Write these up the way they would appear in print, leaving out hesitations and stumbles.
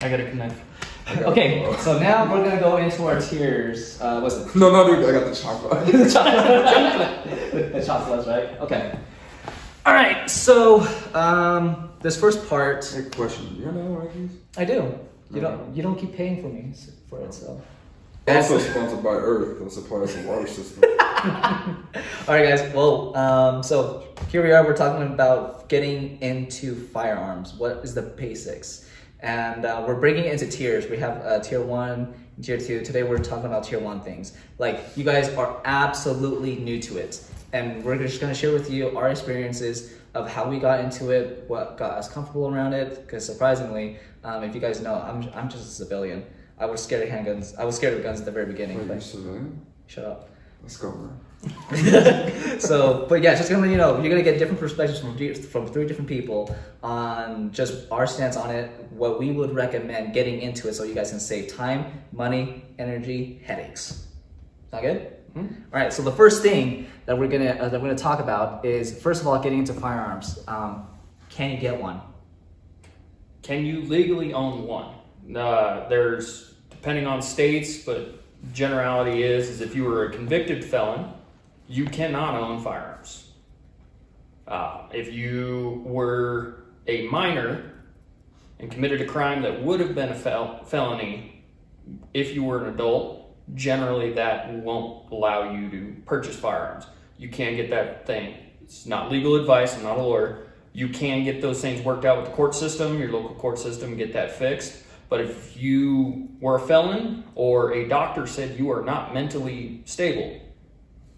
I got a knife. Okay, so now we're gonna go into our tiers. What's it? No, dude, I got the chocolate. The chocolate. The chocolates, right? Okay. All right. So this first part. Hey, question. You know Rockies? I do. You don't keep paying for me for it, so. Also sponsored by Earth, that supplies the water system. All right, guys. Well, so here we are. We're talking about getting into firearms. What is the basics? And we're breaking it into tiers. We have tier 1 and tier 2. Today we're talking about tier 1 things. Like, you guys are absolutely new to it. And we're just gonna share with you our experiences of how we got into it, what got us comfortable around it. Because surprisingly, if you guys know, I'm just a civilian. I was scared of handguns. I was scared of guns at the very beginning. Wait, but you're civilian? Shut up. Let's go, man. So, but yeah, just gonna, you're gonna get different perspectives from 3 different people on just our stance on it, what we would recommend getting into it, so you guys can save time, money, energy, headaches. Sound good? Mm-hmm. All right. So the first thing that we're gonna talk about is, first of all, getting into firearms. Can you get one? Can you legally own one? There's, depending on states, but generality is if you were a convicted felon, you cannot own firearms. If you were a minor and committed a crime that would have been a felony if you were an adult, generally that won't allow you to purchase firearms. You can't get that thing. It's not legal advice. I'm not a lawyer. You can get those things worked out with the court system, your local court system, get that fixed. But if you were a felon or a doctor said you are not mentally stable,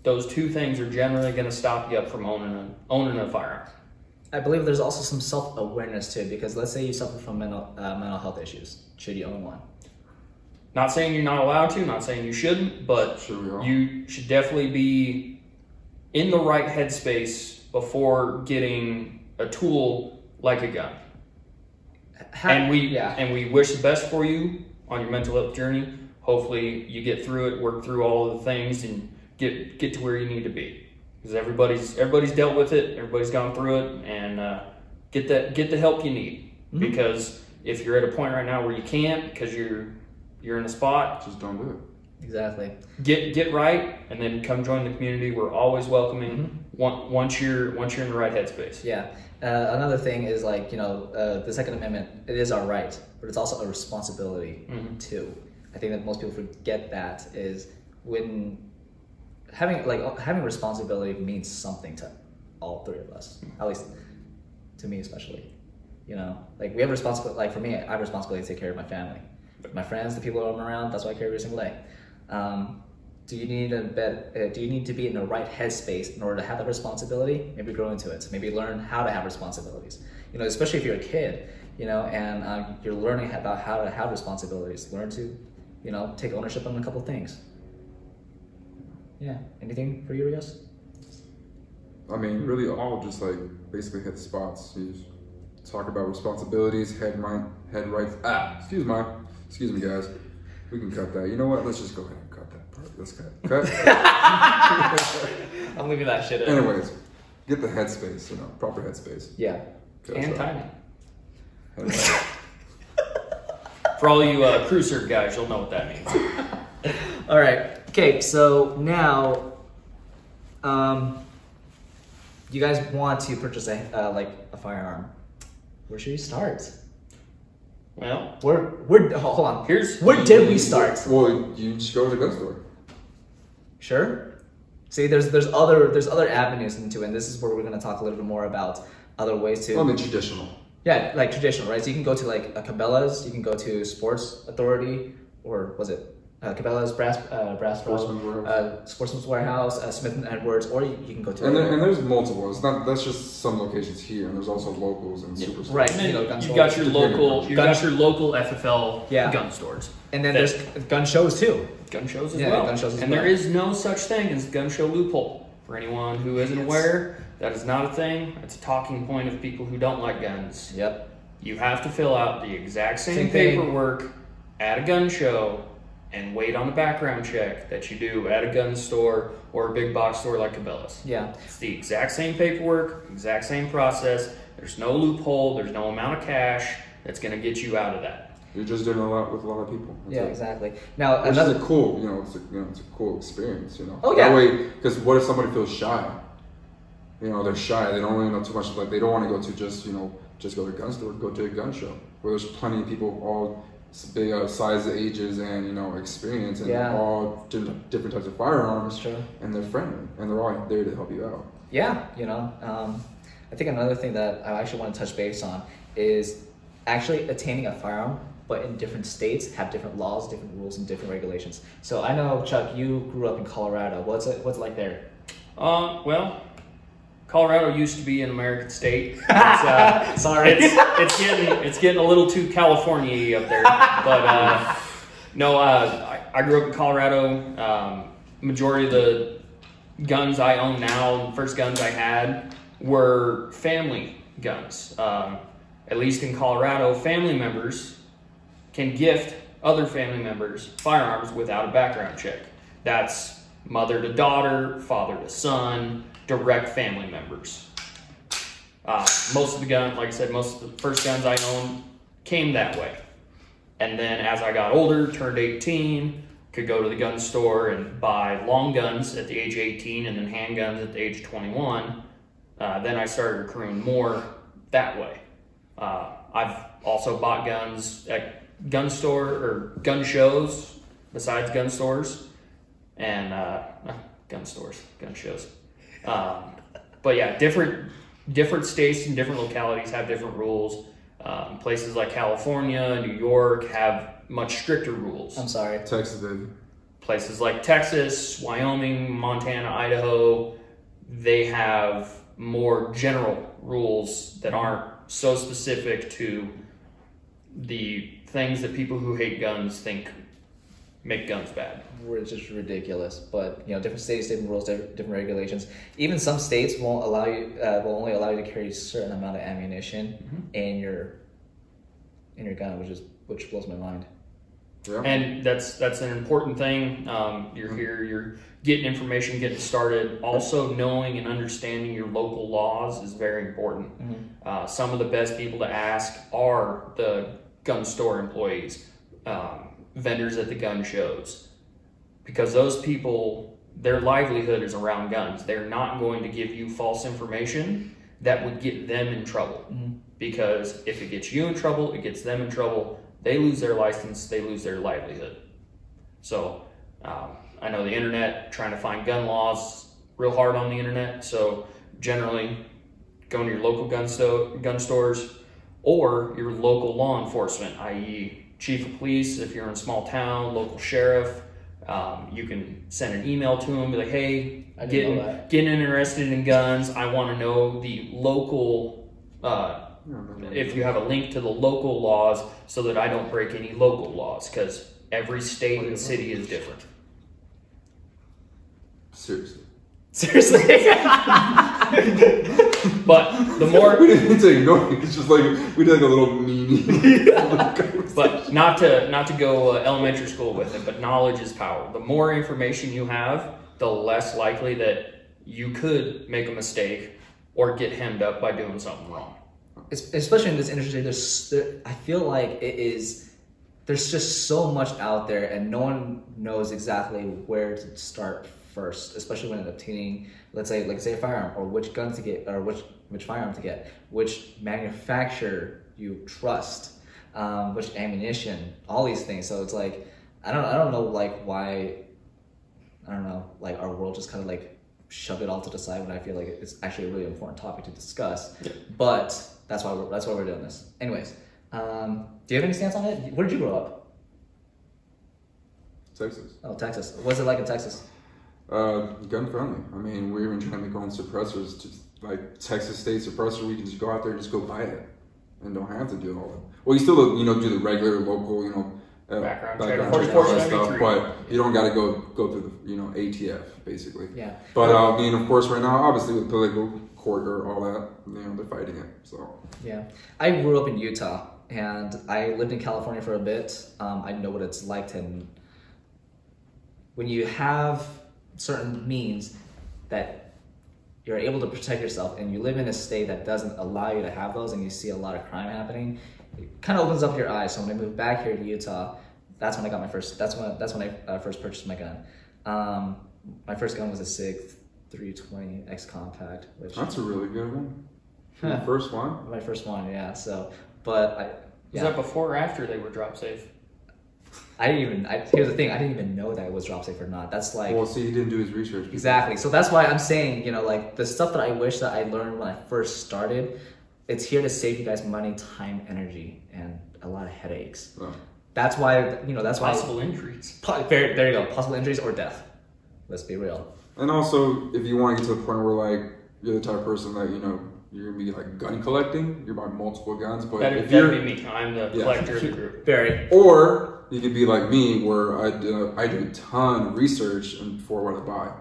those 2 things are generally going to stop you up from owning a firearm. I believe there's also some self-awareness to it, because let's say you suffer from mental health issues. Should you own one? Not saying you're not allowed to, not saying you shouldn't, but you should definitely be in the right headspace before getting a tool like a gun. And we wish the best for you on your mental health journey. Hopefully you get through it, work through all of the things, and get to where you need to be. Because everybody's dealt with it, everybody's gone through it, and get the help you need. Mm-hmm. Because if you're at a point right now where you can't, because you're in a spot, just don't do it. Exactly. Get right, and then come join the community. We're always welcoming. Mm-hmm. Once you're in the right headspace. Yeah. Another thing is, like, the Second Amendment, it is our right, but it's also a responsibility too. I think that most people forget that, is when having responsibility means something to all 3 of us, at least to me especially. Like, we have responsibility. Like, for me, I have responsibility to take care of my family, my friends, the people I'm around. That's what I carry every single day. Do you need to be in the right headspace in order to have that responsibility? Maybe grow into it. Maybe learn how to have responsibilities. Especially if you're a kid, and you're learning about how to have responsibilities. Learn to, take ownership on a couple things. Yeah. Anything for you, Rios? I mean, really all just like basically hit the spots. You just talk about responsibilities, head right. Excuse me, guys. We can cut that. You know what? Let's just go ahead and cut that part. Let's cut. I'm leaving that shit in. Anyways, get the headspace, proper headspace. Yeah. And timing. For all you crew serve guys, you'll know what that means. All right. Okay, so now, you guys want to purchase a firearm. Where should you start? Well, hold on. Where did we start? Well, you just go to the gun store. Sure. See, there's other avenues into it, and this is where we're going to talk a little bit more about other ways to. I mean, traditional. Yeah, like traditional, right? So you can go to like a Cabela's, you can go to Sports Authority, or was it Cabela's, Sportsman's Warehouse, Smith and Edwards, or you can go to. And there's multiple. It's not. That's just some locations here, and there's also locals and super. Right. And then you've got your local FFL gun stores. And then there's gun shows too. Gun shows as well. Gun shows as and well. There is no such thing as gun show loophole. For anyone who isn't aware, that is not a thing. It's a talking point of people who don't like guns. Yep. You have to fill out the exact same paperwork at a gun show and wait on the background check that you do at a gun store or a big box store like Cabela's. Yeah. It's the exact same paperwork, exact same process. There's no loophole. There's no amount of cash that's going to get you out of that. You're just doing a lot with a lot of people. That's Yeah, it. exactly. Now, Which another is a cool, it's a cool experience, Oh, yeah. That way, because what if somebody feels shy? They're shy. They don't really know too much. Like, they don't want to go to just go to a gun store, go to a gun show where there's plenty of people all big sizes, ages, and experience, and all different types of firearms. That's true. And they're friendly, and they're all there to help you out. Yeah, I think another thing that I actually want to touch base on is actually attaining a firearm, but in different states have different laws, different rules, and different regulations. So I know, Chuck, you grew up in Colorado. What's it like there? Well, Colorado used to be an American state. It's, Sorry, it's getting a little too California-y up there. But no, I grew up in Colorado. Majority of the guns I own now, the first guns I had, were family guns. At least in Colorado, family members can gift other family members firearms without a background check. That's mother to daughter, father to son, direct family members. Most of the guns, like I said, most of the first guns I owned came that way. And then as I got older, turned 18, could go to the gun store and buy long guns at the age of 18 and then handguns at the age of 21. Then I started accruing more that way. I've also bought guns at gun store or gun shows besides gun stores and gun stores, gun shows. But yeah, different states and different localities have different rules. Places like California, New York have much stricter rules. I'm sorry. Texas, baby. Places like Texas, Wyoming, Montana, Idaho, they have more general rules that aren't so specific to the things that people who hate guns think make guns bad. Which is ridiculous, but different states, different rules, different regulations. Even some states won't allow you, will only allow you to carry a certain amount of ammunition in your gun, which blows my mind. Yeah. And that's an important thing. You're here, you're getting information, getting started. Also, knowing and understanding your local laws is very important. Some of the best people to ask are the gun store employees, vendors at the gun shows, because those people, their livelihood is around guns. They're not going to give you false information that would get them in trouble, because if it gets you in trouble, it gets them in trouble. They lose their license, they lose their livelihood. So I know the internet, trying to find gun laws real hard on the internet. So generally, go to your local gun stores or your local law enforcement, i.e. chief of police if you're in a small town, local sheriff. You can send an email to them, be like, hey, getting interested in guns. I want to know the local, if you have a link to the local laws so that I don't break any local laws, because every state and city is different. Seriously. But the more we didn't mean to ignore it. It's just like we did like a little meanie. But not to go elementary school with it. But knowledge is power. The more information you have, the less likely that you could make a mistake or get hemmed up by doing something wrong. Especially in this industry, I feel like there's just so much out there, and no one knows exactly where to start first, especially when obtaining, let's say a firearm, or which gun to get, or which firearm to get, which manufacturer you trust, which ammunition, all these things. So it's like, I don't know, like why, I don't know, like our world just kind of like shove it all to the side when I feel like it's actually a really important topic to discuss. Yeah. But that's why we're doing this. Anyways, do you have any stance on it? Where did you grow up? Texas. Oh, Texas. What's it like in Texas? Gun friendly. I mean, we're even trying to make our own suppressors, like Texas State suppressor. We can just go out there and just go buy it, and don't have to do all that. Well, you still do the regular local background check, all that stuff, but you don't got to go through the ATF basically. Yeah. But I mean, of course, right now, obviously with political court or all that, they're fighting it. So yeah, I grew up in Utah and I lived in California for a bit. I know what it's like when you have certain means that you're able to protect yourself, and you live in a state that doesn't allow you to have those, and you see a lot of crime happening. it kind of opens up your eyes. So when I moved back here to Utah, that's when I got my first. That's when I first purchased my gun. My first gun was a SIG 320 X Compact, which that's a really good one. Your first one? My first one, yeah. So, but Was that before or after they were drop safe? Here's the thing, I didn't even know that it was drop safe or not. That's like... Well, see, he didn't do his research. Exactly. So that's why I'm saying, you know, like the stuff that I wish that I learned when I first started, it's here to save you guys money, time, energy, and a lot of headaches. Oh. That's why, you know, that's why... Possible injuries. There you go. Possible injuries or death. Let's be real. And also, if you want to get to the point where, like, you're the type of person that, you know, you're going to be, like, gun collecting, you're buying multiple guns, but That'd if you're... be me. I'm the collector of the group. Very. Or... you could be like me, where I do a ton of research for what I buy,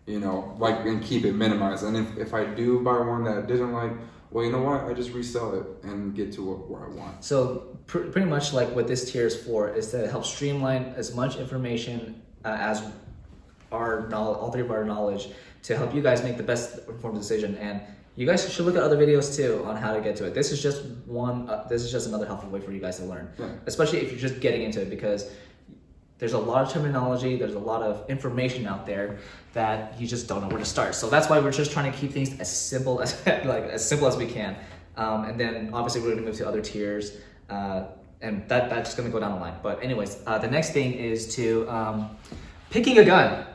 you know, like, and keep it minimized. And if I do buy one that didn't like, well, you know what, I just resell it and get to where I want. So pretty much like what this tier is for is to help streamline as much information as our knowledge, all three of our knowledge, to help you guys make the best informed decision. And you guys should look at other videos too on how to get to it. This is just one. This is just another helpful way for you guys to learn, especially if you're just getting into it, because there's a lot of terminology, there's a lot of information out there that you just don't know where to start. So that's why we're just trying to keep things as simple as as simple as we can. And then obviously we're gonna move to other tiers, and that's just gonna go down the line. But anyways, the next thing is to picking a gun.